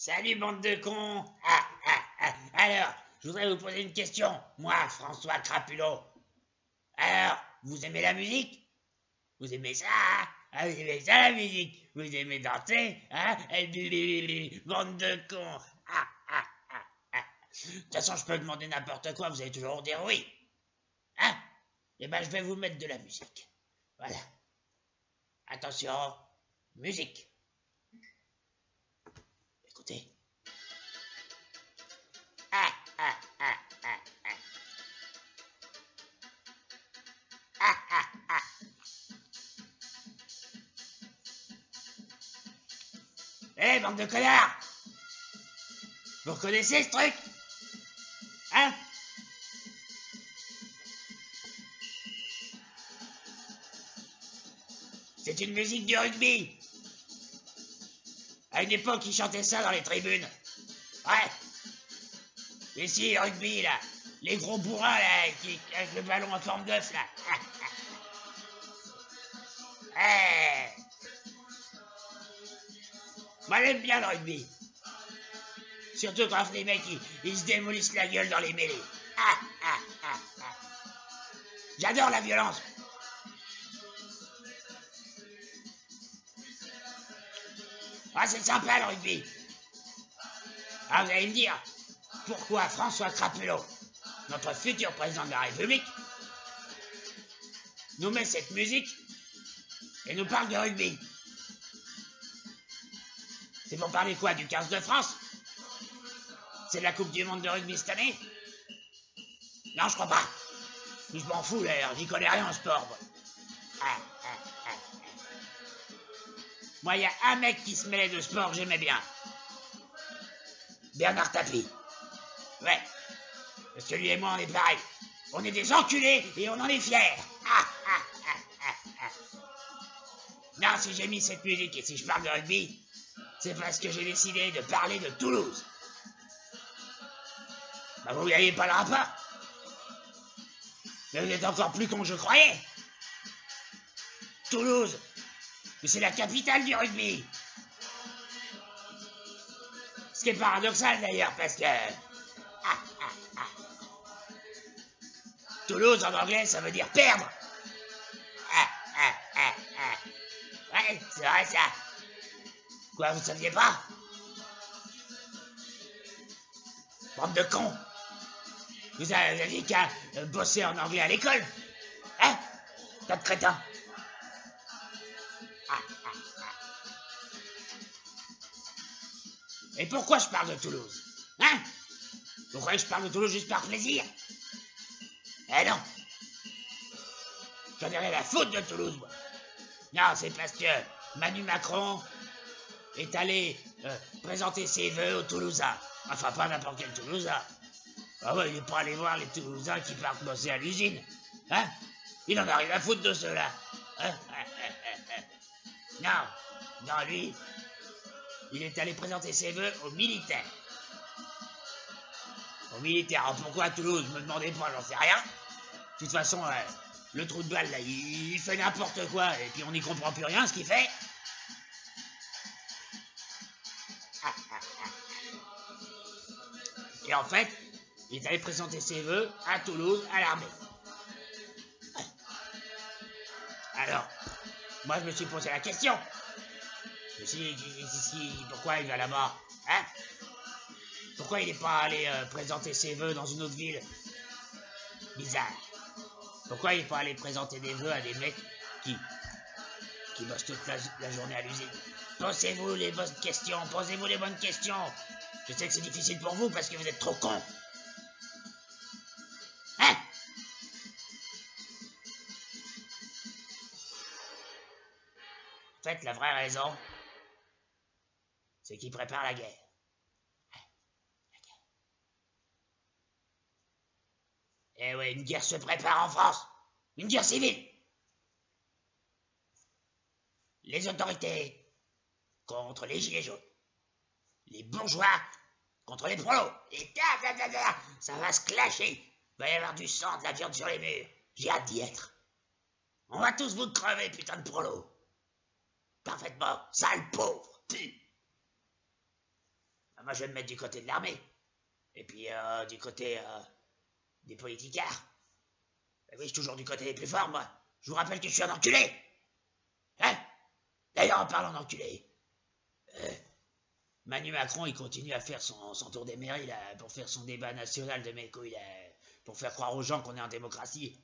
Salut, bande de cons. Alors, je voudrais vous poser une question. Moi, François Crapulot. Alors, vous aimez la musique? Vous aimez ça? Ah, vous aimez ça, la musique? Vous aimez danser? Hein? Bande de cons. De toute façon, je peux demander n'importe quoi, vous allez toujours dire oui. Hein? Eh ben, je vais vous mettre de la musique. Voilà. Attention, musique. Écoutez. Hé, bande de connards! Vous reconnaissez ce truc? Hein? C'est une musique du rugby. À une époque, ils chantaient ça dans les tribunes. Ouais. Ici, rugby, là. Les gros bourrins, là, avec le ballon en forme d'œuf, là. Moi, j'aime bien le rugby. Surtout quand les mecs, ils se démolissent la gueule dans les mêlées. J'adore la violence. Ah, c'est sympa, le rugby. Ah, vous allez me dire, pourquoi François Crapulot, notre futur président de la République, nous met cette musique et nous parle de rugby? C'est pour parler quoi, du 15 de France? C'est de la Coupe du Monde de rugby cette année? Non, je crois pas. Je m'en fous, d'ailleurs, j'y connais rien en sport, moi. Moi, il y a un mec qui se mêlait de sport que j'aimais bien. Bernard Tapie. Ouais. Parce que lui et moi, on est pareil. On est des enculés et on en est fiers. Non, si j'ai mis cette musique et si je parle de rugby, c'est parce que j'ai décidé de parler de Toulouse. Bah, vous voyez pas le rapport? Mais vous êtes encore plus con que je croyais. Toulouse, mais c'est la capitale du rugby. Ce qui est paradoxal d'ailleurs, parce que... Toulouse en anglais, ça veut dire perdre. Ouais, c'est vrai ça. Quoi, vous saviez pas? Bande de cons. Vous aviez qu'à bosser en anglais à l'école. Hein? Tas de crétins. Et pourquoi je parle de Toulouse? Hein? Vous croyez que je parle de Toulouse juste par plaisir? Eh non. J'en ai rien à foutre de Toulouse, moi. Non, c'est parce que Manu Macron est allé présenter ses vœux aux Toulousains. Enfin, pas n'importe quel Toulousain. Ah ouais, il n'est pas allé voir les Toulousains qui partent bosser à l'usine. Hein? Il en a rien à foutre de ceux-là. Hein? Non, lui, il est allé présenter ses vœux aux militaires. Aux militaires. Alors pourquoi à Toulouse? Me demandez pas, j'en sais rien. De toute façon, le trou de balle, là, il fait n'importe quoi, et puis on n'y comprend plus rien, ce qu'il fait. Et en fait, il est allé présenter ses vœux à Toulouse, à l'armée. Alors, moi je me suis posé la question. Je me suis dit, pourquoi il va là-bas? Hein? Pourquoi il n'est pas allé présenter ses vœux dans une autre ville? Bizarre. Pourquoi il n'est pas allé présenter des vœux à des mecs qui bossent toute la journée à l'usine? Posez-vous les bonnes questions, posez-vous les bonnes questions. Je sais que c'est difficile pour vous parce que vous êtes trop cons. Hein? En fait, la vraie raison, c'est qu'il prépare la guerre. Eh ouais, une guerre se prépare en France. Une guerre civile. Les autorités contre les gilets jaunes. Les bourgeois contre les prolos. Et ça va se clasher. Il va y avoir du sang, de la viande sur les murs. J'ai hâte d'y être. On va tous vous crever, putain de prolos. Parfaitement. Sale pauvre. Moi, je vais me mettre du côté de l'armée. Et puis, du côté des politicards. Ben oui, je suis toujours du côté des plus forts, moi. Je vous rappelle que je suis un enculé. Hein? D'ailleurs, en parlant d'enculé, Manu Macron, il continue à faire son tour des mairies, là, pour faire son débat national de mes couilles, là, pour faire croire aux gens qu'on est en démocratie.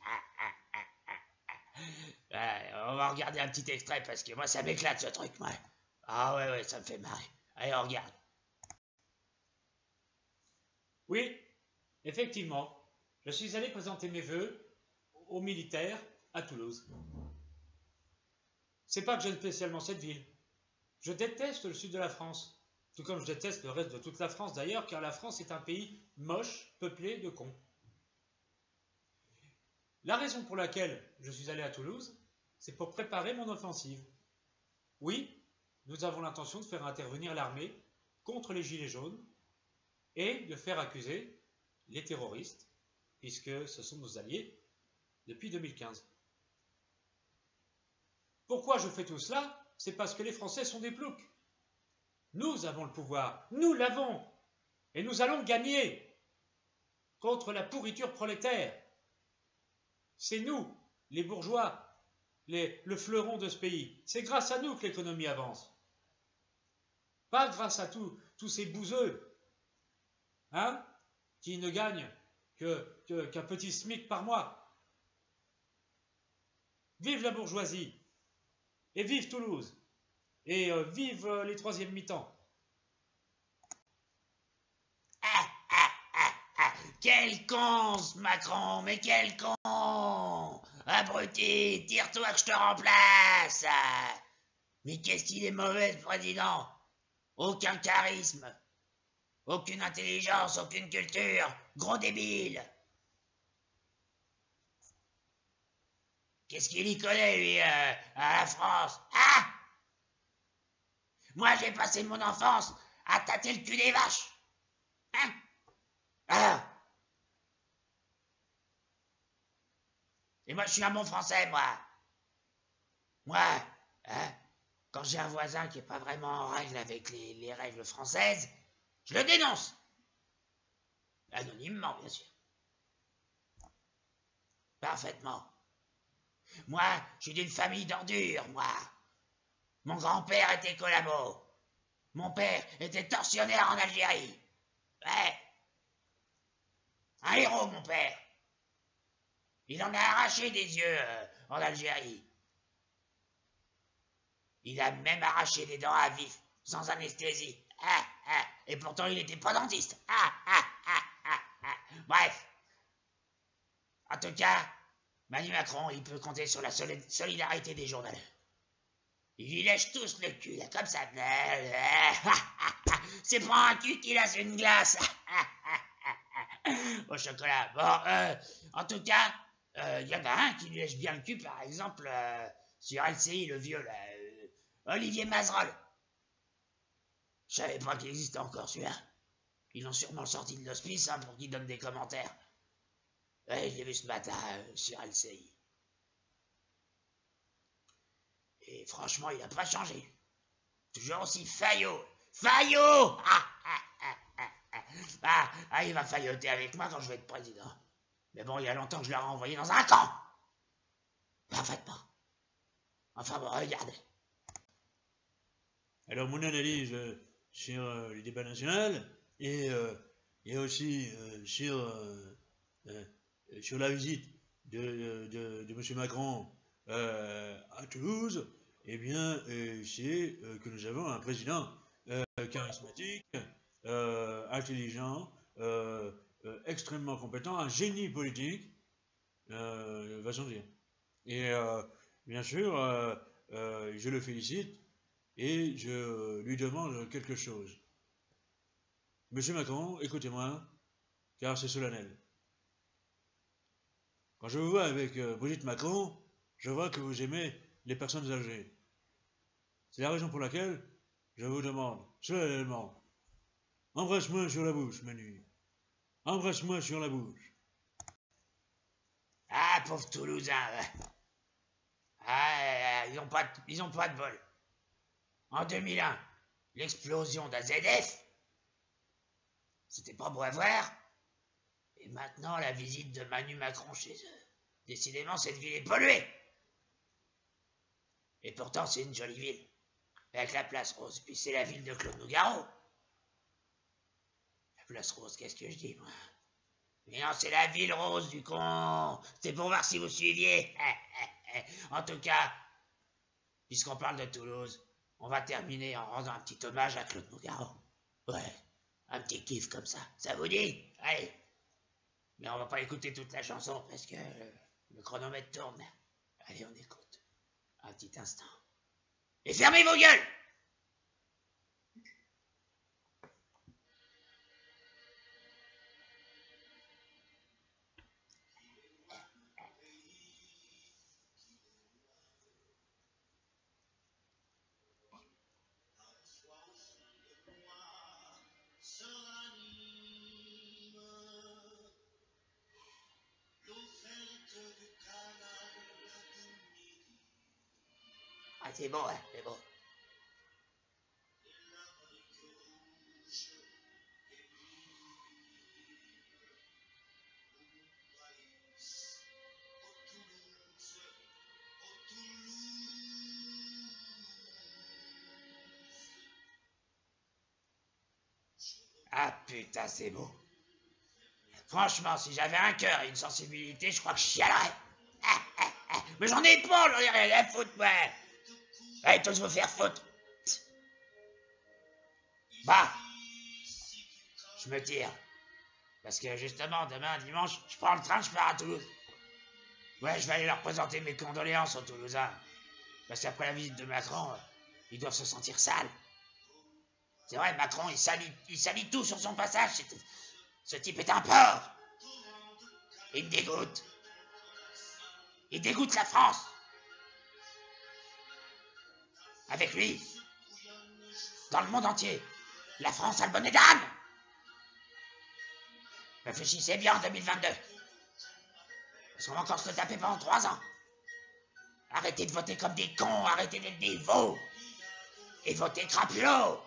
On va regarder un petit extrait, parce que moi, ça m'éclate, ce truc, moi. Ah ouais, ça me fait marrer. Allez, on regarde. Oui, effectivement, je suis allé présenter mes vœux aux militaires à Toulouse. C'est pas que j'aime spécialement cette ville. Je déteste le sud de la France, tout comme je déteste le reste de toute la France d'ailleurs, car la France est un pays moche, peuplé de cons. La raison pour laquelle je suis allé à Toulouse, c'est pour préparer mon offensive. Oui, nous avons l'intention de faire intervenir l'armée contre les gilets jaunes et de faire accuser les terroristes, puisque ce sont nos alliés depuis 2015. Pourquoi je fais tout cela? C'est parce que les Français sont des ploucs. Nous avons le pouvoir, nous l'avons, et nous allons gagner contre la pourriture prolétaire. C'est nous, les bourgeois, le fleuron de ce pays. C'est grâce à nous que l'économie avance. Pas grâce à tous ces bouseux, hein, qui ne gagnent qu'un petit SMIC par mois. Vive la bourgeoisie, et vive Toulouse, et vive les troisièmes mi-temps. Quel con, ce Macron, mais quel con! Abruti, tire-toi que je te remplace! Mais qu'est-ce qu'il est mauvais, ce président! Aucun charisme, aucune intelligence, aucune culture, gros débile! Qu'est-ce qu'il y connaît, lui, à la France? Ah! Moi, j'ai passé mon enfance à tâter le cul des vaches! Hein? Alors? Et moi, je suis un bon français, moi. Moi, hein, quand j'ai un voisin qui n'est pas vraiment en règle avec les règles françaises, je le dénonce. Anonymement, bien sûr. Parfaitement. Moi, je suis d'une famille d'ordures, moi. Mon grand-père était collabo. Mon père était tortionnaire en Algérie. Ouais. Un héros, mon père. Il en a arraché des yeux en Algérie. Il a même arraché des dents à vif, sans anesthésie. Et pourtant, il n'était pas dentiste. Bref. En tout cas, Manu Macron, il peut compter sur la solidarité des journalistes. Ils lui lèchent tous le cul, là, comme ça. C'est pas un cul qui laisse une glace. Au chocolat. Bon, en tout cas, y en a un qui lui lèche bien le cul, par exemple, sur LCI, le vieux, là, Olivier Mazerolle. Je savais pas qu'il existait encore celui-là. Ils l'ont sûrement sorti de l'hospice, hein, pour qu'il donne des commentaires. Ouais, je l'ai vu ce matin sur LCI. Et franchement, il n'a pas changé. Toujours aussi faillot. Faillot! Il va failloter avec moi quand je vais être président. Mais bon, il y a longtemps que je l'aurais envoyé dans un camp. Parfaitement. Enfin bon, regardez. Alors, mon analyse sur le débat national et aussi sur la visite de M. Macron à Toulouse, eh bien, c'est que nous avons un président charismatique, intelligent, extrêmement compétent, un génie politique, va-t-on dire. Et bien sûr, je le félicite et je lui demande quelque chose. Monsieur Macron, écoutez-moi, car c'est solennel. Quand je vous vois avec Brigitte Macron, je vois que vous aimez les personnes âgées. C'est la raison pour laquelle je vous demande solennellement, embrasse-moi sur la bouche, Manu. Embrasse-moi sur la bouche. Ah, pauvre Toulousain. Ils ont pas de bol. En 2001, l'explosion d'AZF, C'était pas beau à voir. Et maintenant, la visite de Manu Macron chez eux. Décidément, cette ville est polluée. Et pourtant, c'est une jolie ville. Avec la place Rose. Puis c'est la ville de Claude Nougaro. La place Rose, qu'est-ce que je dis, moi? Mais non, c'est la ville rose, du con. C'est pour voir si vous suiviez. En tout cas, puisqu'on parle de Toulouse, on va terminer en rendant un petit hommage à Claude Nougaro. Ouais, un petit kiff comme ça. Ça vous dit? Allez. Mais on va pas écouter toute la chanson parce que le chronomètre tourne. Allez, on écoute. Un petit instant. Et fermez vos gueules! Ah, c'est bon, hein, c'est bon. Ah putain, c'est beau. Franchement, si j'avais un cœur et une sensibilité, je crois que je chialerais. Mais j'en ai pas, j'en ai rien à foutre, moi. Allez, tous vous faire foutre. Bah, je me tire. Parce que justement, demain, dimanche, je prends le train, je pars à Toulouse. Ouais, je vais aller leur présenter mes condoléances aux Toulousains. Parce qu'après la visite de Macron, ils doivent se sentir sales. C'est vrai, Macron, il salit tout sur son passage. Ce type est un porc. Il me dégoûte. Il dégoûte la France. Avec lui, dans le monde entier, la France a le bonnet d'âne. Réfléchissez bien en 2022. Parce qu'on va encore se le taper pendant 3 ans. Arrêtez de voter comme des cons, arrêtez d'être des veaux. Et votez Crapulot.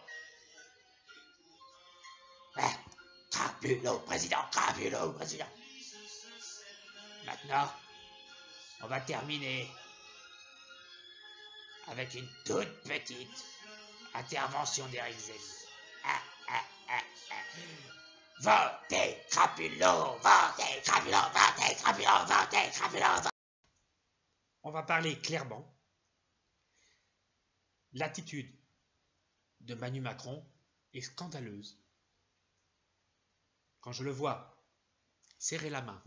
Crapulot, président, Crapulot, président. Maintenant, on va terminer avec une toute petite intervention d'Éric Zemmour. Votez Crapulot, votez Crapulot, votez Crapulot, votez Crapulot. On va parler clairement. L'attitude de Manu Macron est scandaleuse. Quand je le vois serrer la main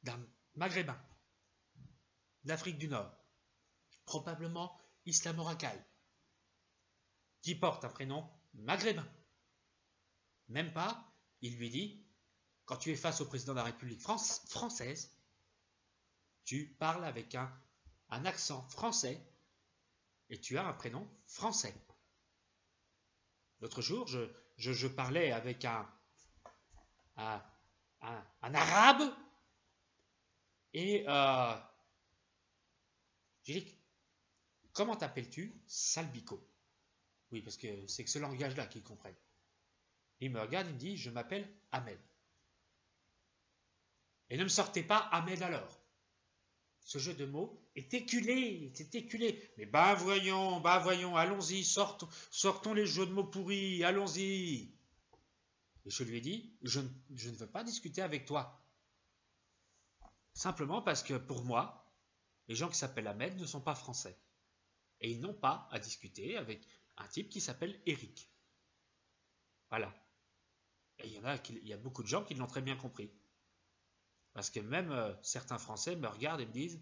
d'un Maghrébin d'Afrique du Nord, probablement islamo-racaille, qui porte un prénom maghrébin. Même pas, il lui dit, quand tu es face au président de la République française, tu parles avec un accent français et tu as un prénom français. L'autre jour, je parlais avec un arabe et j'ai dit, comment t'appelles-tu? Salbico. Oui, parce que c'est que ce langage-là qu'ils comprennent. Il me regarde, il me dit, je m'appelle Ahmed. Et ne me sortez pas Ahmed alors. Ce jeu de mots est éculé, c'est éculé. Mais voyons, allons-y, sortons les jeux de mots pourris, allons-y. Et je lui ai dit, je ne veux pas discuter avec toi. Simplement parce que pour moi, les gens qui s'appellent Ahmed ne sont pas français. Et ils n'ont pas à discuter avec un type qui s'appelle Eric. Voilà. Et il y a beaucoup de gens qui l'ont très bien compris. Parce que même certains Français me regardent et me disent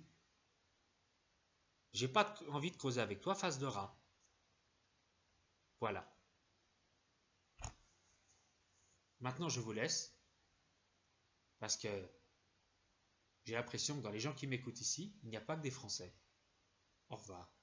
« J'ai pas envie de causer avec toi, face de rat. » Voilà. Maintenant, je vous laisse. Parce que j'ai l'impression que dans les gens qui m'écoutent ici, il n'y a pas que des Français. Au revoir.